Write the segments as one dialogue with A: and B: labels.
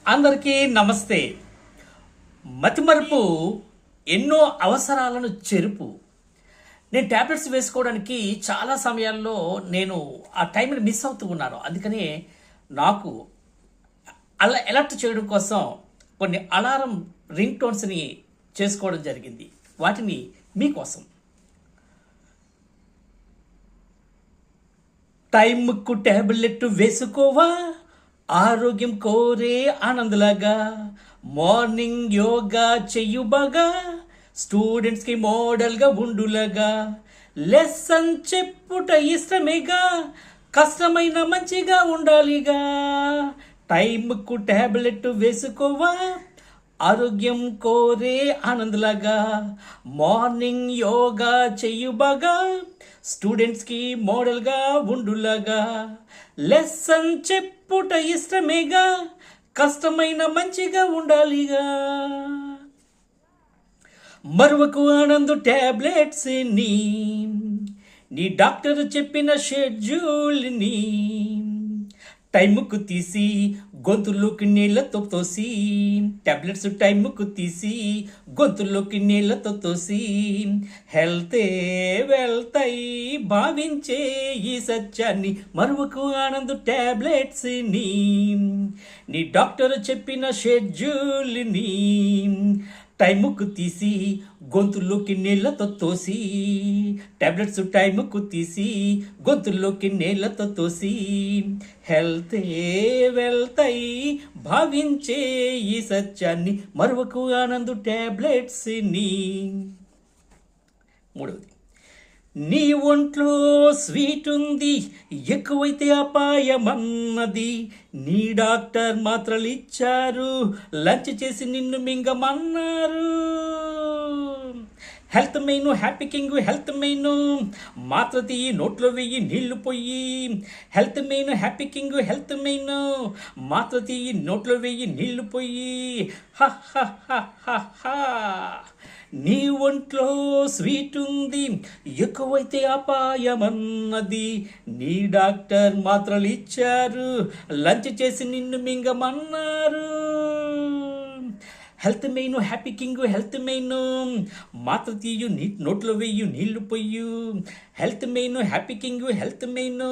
A: అందరికీ నమస్తే. మతిమరుపు ఎన్నో అవసరాలను చెరుపు. నేను ట్యాబ్లెట్స్ వేసుకోవడానికి చాలా సమయాల్లో నేను ఆ టైంని మిస్ అవుతూ ఉన్నాను. అందుకనే నాకు అలర్ట్ చేయడం కోసం కొన్ని అలారం రింగ్ టోన్స్ని చేసుకోవడం జరిగింది. వాటిని మీకోసం. టైంకు ట్యాబ్లెట్ వేసుకోవా, ఆరోగ్యం కోరే ఆనందలాగా, మార్నింగ్ యోగా చెయ్యు బాగా, స్టూడెంట్స్కి మోడల్గా ఉండులాగా, లెసన్ చెప్పుట ఇష్టమేగా, కష్టమైన మంచిగా ఉండాలిగా. టైంకు ట్యాబ్లెట్ వేసుకోవా, ఆరోగ్యం కోరే ఆనందలాగా, మార్నింగ్ యోగా చెయ్యు బాగా, స్టూడెంట్స్కి మోడల్గా ఉండులాగా, లెసన్ చెప్పుట ఇష్టమేగా, కష్టమైన మంచిగా ఉండాలిగా. మరువకు ఆనందు ట్యాబ్లెట్స్ నీ డాక్టర్ చెప్పిన షెడ్యూల్ని, టైముకు తీసి గొంతులోకి నీళ్ళతో తోసి, టాబ్లెట్స్ టైముకు తీసి గొంతులోకి నీళ్ళతో తోసి, హెల్తే వెళ్తాయి భావించే ఈ సత్యాన్ని, మరువకు ఆనందు ట్యాబ్లెట్స్ నీ డాక్టర్ చెప్పిన షెడ్యూల్ని, టైముకు తీసి గొంతులోకి నీళ్ళతో తోసి, టాబ్లెట్స్ టైముకు తీసి గొంతులోకి నీళ్ళతో తోసి, హెల్తే వెళ్తాయి భావించే ఈ సత్యాన్ని, మరువకు ఆనందు ట్యాబ్లెట్స్ని. మూడవది, నీ ఒంట్లో స్వీట్ ఉంది, ఎక్కువైతే అపాయమన్నది, నీ డాక్టర్ మాత్రలు ఇచ్చారు, లంచ్ చేసి నిన్ను మింగమన్నారు. Health main happy king, health main మాత్ర తీయి నోట్లో వెయ్యి నీళ్లు పొయ్యి, health main happy king, health main మాత్ర తీయి నోట్లో వెయ్యి నీళ్లు పొయ్యి. నీ ఒంట్లో స్వీట్ ఉంది, ఎక్కువైతే అపాయమన్నది, నీ డాక్టర్ మాత్రలు ఇచ్చారు, లంచ్ చేసి నిన్ను మింగమన్నారు. Health main happy king, health main మాత్ర తీయు నోట్లో వెయ్యు నీళ్లు పొయ్యు, health main happy king, health main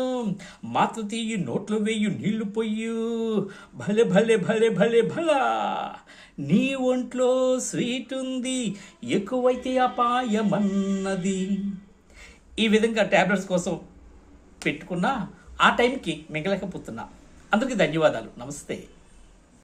A: మాత్ర తీయు నోట్లో వెయ్యు నీళ్లు పొయ్యు. భలే భలే భలే భలే భలా, నీ ఒంట్లో స్వీట్ ఉంది, ఎక్కువైతే అపాయమన్నది. ఈ విధంగా ట్యాబ్లెట్స్ కోసం పెట్టుకున్నా ఆ టైంకి మిగలకపోతున్నా. అందరికీ ధన్యవాదాలు. నమస్తే.